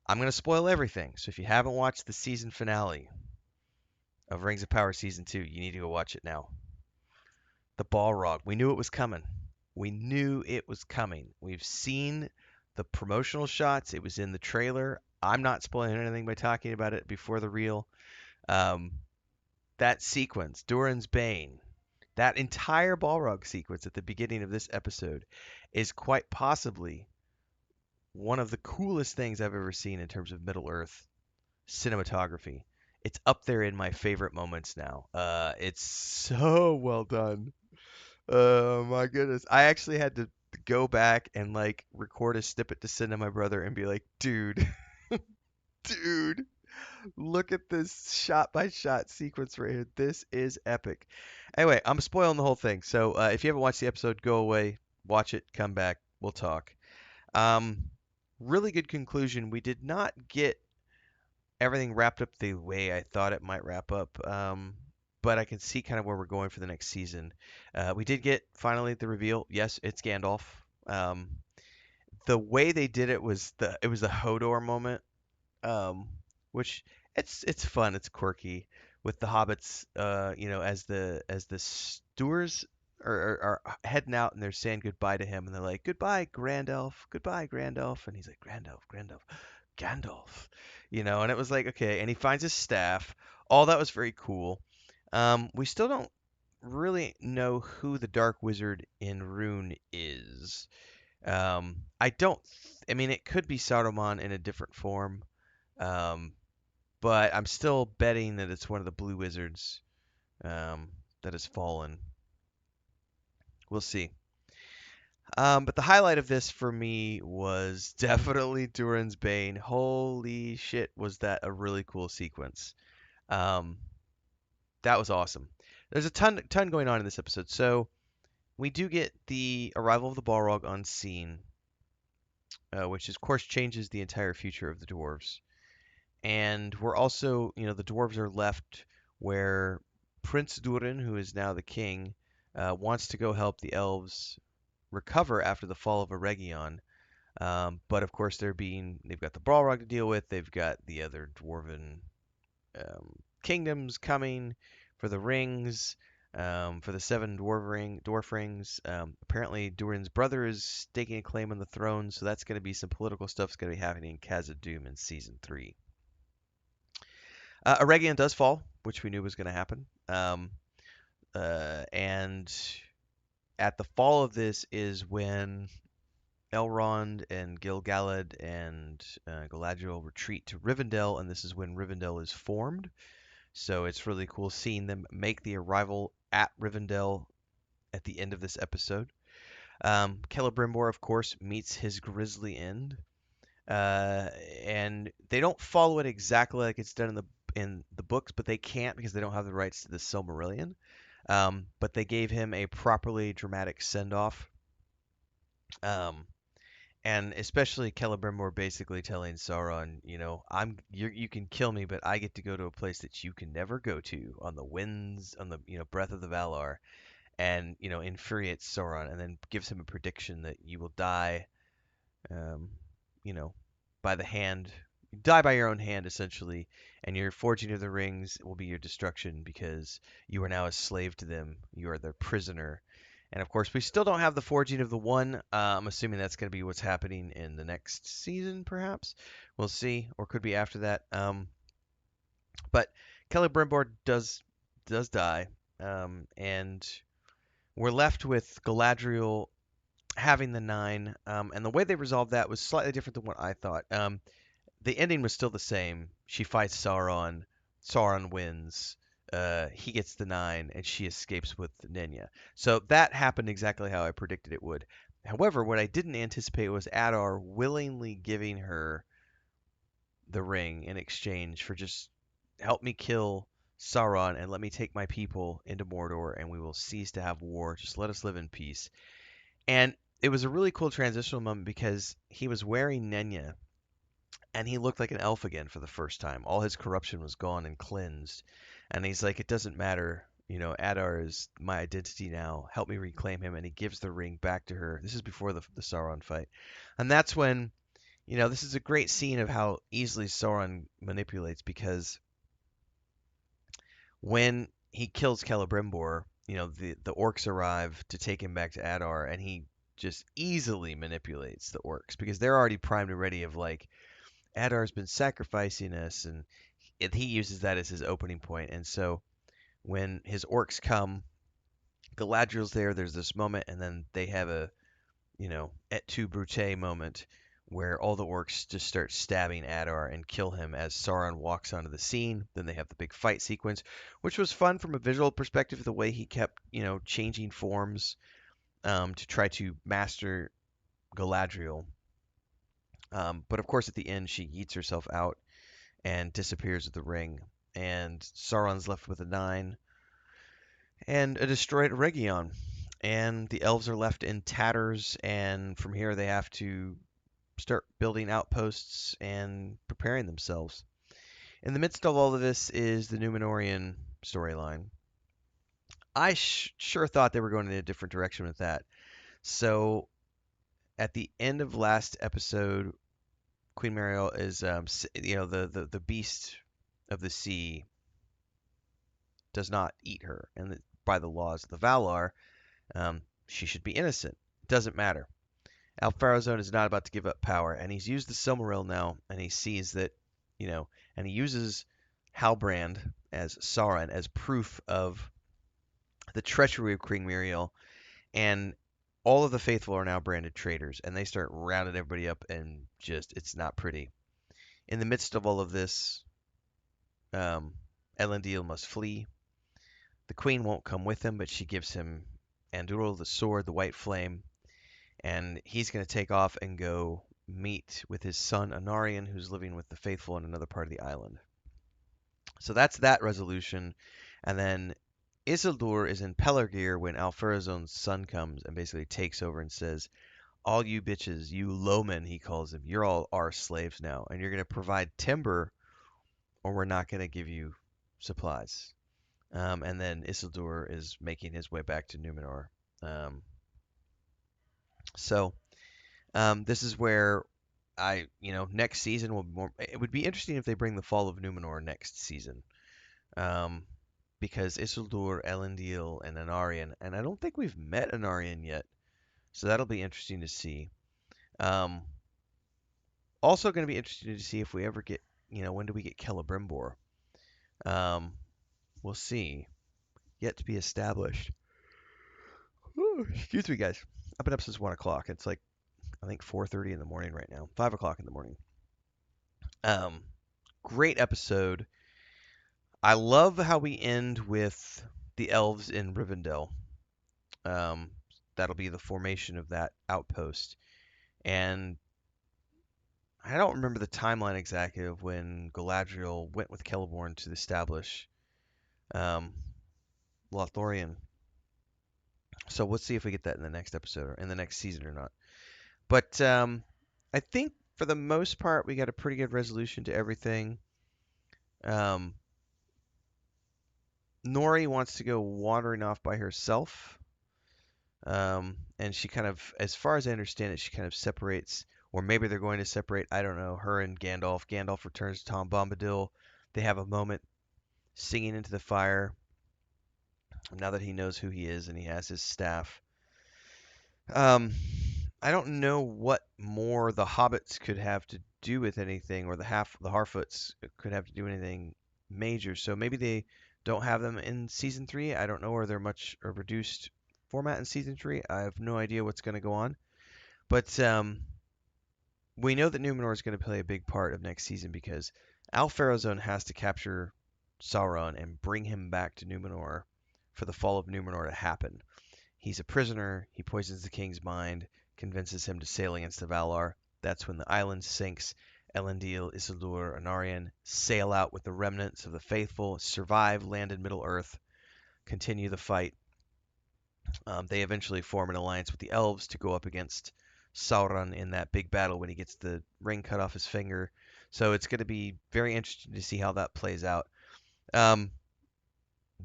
I'm going to spoil everything. So if you haven't watched the season finale of Rings of Power Season 2, you need to go watch it now. The Balrog. We knew it was coming. We knew it was coming. We've seen the promotional shots. It was in the trailer. I'm not spoiling anything by talking about it before the reel. Um, that sequence, Durin's Bane, that entire Balrog sequence at the beginning of this episode is quite possibly one of the coolest things I've ever seen in terms of Middle Earth cinematography. It's up there in my favorite moments now. It's so well done. Oh my goodness. I actually had to go back and like record a snippet to send to my brother and be like, dude, dude, look at this shot by shot sequence right here. This is epic. Anyway, I'm spoiling the whole thing. So if you haven't watched the episode, go away, watch it, come back, we'll talk. Um, really good conclusion. We did not get everything wrapped up the way I thought it might wrap up. But I can see kind of where we're going for the next season. We did get finally the reveal. Yes, it's Gandalf. Um, the way they did it was the Hodor moment, which it's fun, it's quirky with the hobbits. As the stewards are heading out and they're saying goodbye to him, and they're like, "Goodbye, Grandalf. Goodbye, Grandalf," and he's like, "Grandalf, Grandalf." Gandalf, and it was like, okay, and he finds his staff. All that was very cool. We still don't really know who the Dark Wizard in Rune is. I don't, I mean, it could be Saruman in a different form, um, but I'm still betting that it's one of the Blue Wizards that has fallen. We'll see. But the highlight of this for me was definitely Durin's Bane. Holy shit, was that a really cool sequence. Um, that was awesome. There's a ton going on in this episode. So we do get the arrival of the Balrog on scene, which of course changes the entire future of the dwarves. And we're also, the dwarves are left where Prince Durin, who is now the king, wants to go help the elves recover after the fall of Eregion. But of course, they've got the Balrog to deal with. They've got the other dwarven kingdoms coming for the rings, for the seven dwarf rings. Apparently, Durin's brother is staking a claim on the throne, so that's going to be some political stuff's going to be happening in Khazad-dûm in season 3. Eregion does fall, which we knew was going to happen. And at the fall of this is when Elrond and Gil-galad and Galadriel retreat to Rivendell, and this is when Rivendell is formed. So it's really cool seeing them make the arrival at Rivendell at the end of this episode. Celebrimbor, of course, meets his grisly end, and they don't follow it exactly like it's done in the books, but they can't because they don't have the rights to the Silmarillion. But they gave him a properly dramatic send off. And especially Celebrimbor basically telling Sauron, you can kill me, but I get to go to a place that you can never go to on the winds, on the breath of the Valar, and infuriates Sauron, and then gives him a prediction that you will die, um, you know, by the hand, die by your own hand essentially, and your forging of the rings will be your destruction because you are now a slave to them. You are their prisoner. And of course, we still don't have the forging of the one. I'm assuming that's going to be what's happening in the next season, perhaps. We'll see, or could be after that. But Celebrimbor does die, and we're left with Galadriel having the nine. And the way they resolved that was slightly different than what I thought. The ending was still the same. She fights Sauron. Sauron wins. He gets the nine, and she escapes with Nenya. So that happened exactly how I predicted it would. However, what I didn't anticipate was Adar willingly giving her the ring in exchange for just help me kill Sauron and let me take my people into Mordor, and we will cease to have war. Just let us live in peace. And it was a really cool transitional moment because he was wearing Nenya and he looked like an elf again for the first time. All his corruption was gone and cleansed. And he's like, it doesn't matter. Adar is my identity now. Help me reclaim him. And he gives the ring back to her. This is before the Sauron fight. And that's when This is a great scene of how easily Sauron manipulates because when he kills Celebrimbor, the orcs arrive to take him back to Adar, and he just easily manipulates the orcs because they're already primed and ready of like Adar's been sacrificing us, and he uses that as his opening point. And so when his orcs come, Galadriel's there. There's this moment, and then they have a et tu Brute moment where all the orcs just start stabbing Adar and kill him as Sauron walks onto the scene. Then they have the big fight sequence, which was fun from a visual perspective, the way he kept, changing forms to try to master Galadriel. But of course, at the end, she eats herself out and disappears with the ring. And Sauron's left with a 9 and a destroyed Eregion. And the elves are left in tatters, and from here they have to start building outposts and preparing themselves. In the midst of all of this is the Numenorian storyline. I sure thought they were going in a different direction with that. So at the end of last episode, Queen Mariel is, the beast of the sea does not eat her, and by the laws of the Valar, she should be innocent. It doesn't matter. Alfarazone is not about to give up power, and he's used the Silmaril now, and he sees that, and he uses Halbrand as Sauron as proof of the treachery of Queen Muriel, and all of the faithful are now branded traitors, and they start rounding everybody up, and just, it's not pretty. In the midst of all of this, Elendil must flee. The queen won't come with him, but she gives him Andúril, the sword, the white flame, and he's going to take off and go meet with his son Anarion, who's living with the faithful in another part of the island. So that's that resolution. And then Isildur is in Pelargir when Alfarazone's son comes and basically takes over and says, all you bitches, you lowmen, he calls them, you're all our slaves now, and you're going to provide timber or we're not going to give you supplies. And then Isildur is making his way back to Numenor. Um, so this is where next season will be more. It would be interesting if they bring the fall of Numenor next season, um, because Isildur, Elendil, and Anarion, and I don't think we've met Anarion yet, so that'll be interesting to see. Um, Also going to be interesting to see if we ever get, when do we get Celebrimbor? Um, we'll see. Yet to be established. Ooh, excuse me, guys. I've been up since 1 o'clock. It's like I think 4:30 in the morning right now. 5 o'clock in the morning. Um, Great episode. I love how we end with the elves in Rivendell. Um, that'll be the formation of that outpost. And I don't remember the timeline exactly of when Galadriel went with Celeborn to establish um, Lothlorien. So let's see if we get that in the next episode or in the next season or not. But I think for the most part, we got a pretty good resolution to everything. Um, Nori wants to go wandering off by herself. And she kind of, as far as I understand it, she kind of separates, or maybe they're going to separate, I don't know, her and Gandalf. Gandalf returns to Tom Bombadil. They have a moment singing into the fire now that he knows who he is and he has his staff. Um, I don't know what more the hobbits could have to do with anything, or the Harfoots could have to do anything major. So maybe they don't have them in season 3. I don't know, or they're much a reduced format in season 3. I have no idea what's going to go on. But we know that Numenor is going to play a big part of next season because Al-Pharazôn has to capture Sauron and bring him back to Numenor for the fall of Numenor to happen. He's a prisoner. He poisons the king's mind, convinces him to sail against the Valar. That's when the island sinks. Elendil, Isildur, Anarion sail out with the remnants of the faithful, survive, land in Middle-earth, continue the fight. They eventually form an alliance with the elves to go up against Sauron in that big battle when he gets the ring cut off his finger. So it's going to be very interesting to see how that plays out.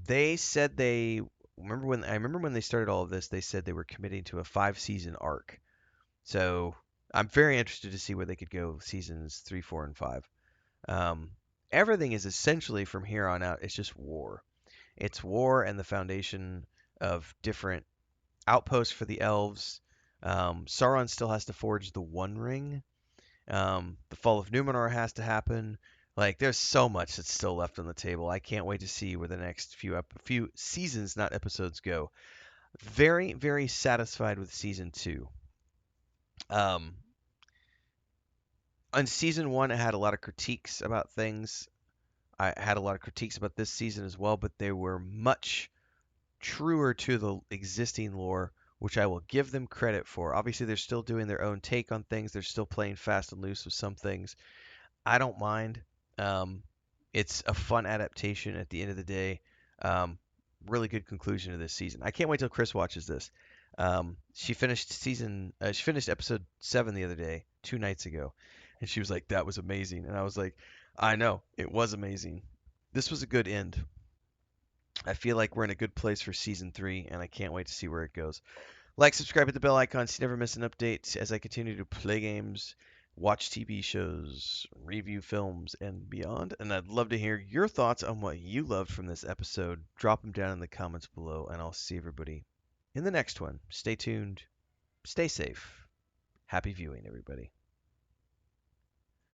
They said I remember when they started all of this, they said they were committing to a 5-season arc. So I'm very interested to see where they could go seasons 3, 4, and 5. Um, Everything is essentially from here on out. It's just war. It's war and the foundation of different outposts for the elves. Sauron still has to forge the One Ring. The fall of Numenor has to happen. Like, there's so much that's still left on the table. I can't wait to see where the next few seasons, not episodes, go. Very, very satisfied with season 2. Um, on season 1, I had a lot of critiques about things. I had a lot of critiques about this season as well, but they were much truer to the existing lore, which I will give them credit for. Obviously, they're still doing their own take on things. They're still playing fast and loose with some things. I don't mind. Um, it's a fun adaptation at the end of the day. Really good conclusion to this season. I can't wait till Chris watches this. She finished episode 7 the other day, 2 nights ago, and she was like, "That was amazing," and I was like, "I know, it was amazing. This was a good end. I feel like we're in a good place for season 3, and I can't wait to see where it goes." Like, subscribe, hit the bell icon so you never miss an update as I continue to play games, watch TV shows, review films, and beyond. And I'd love to hear your thoughts on what you loved from this episode. Drop them down in the comments below, and I'll see everybody in the next one. Stay tuned, stay safe. Happy viewing, everybody.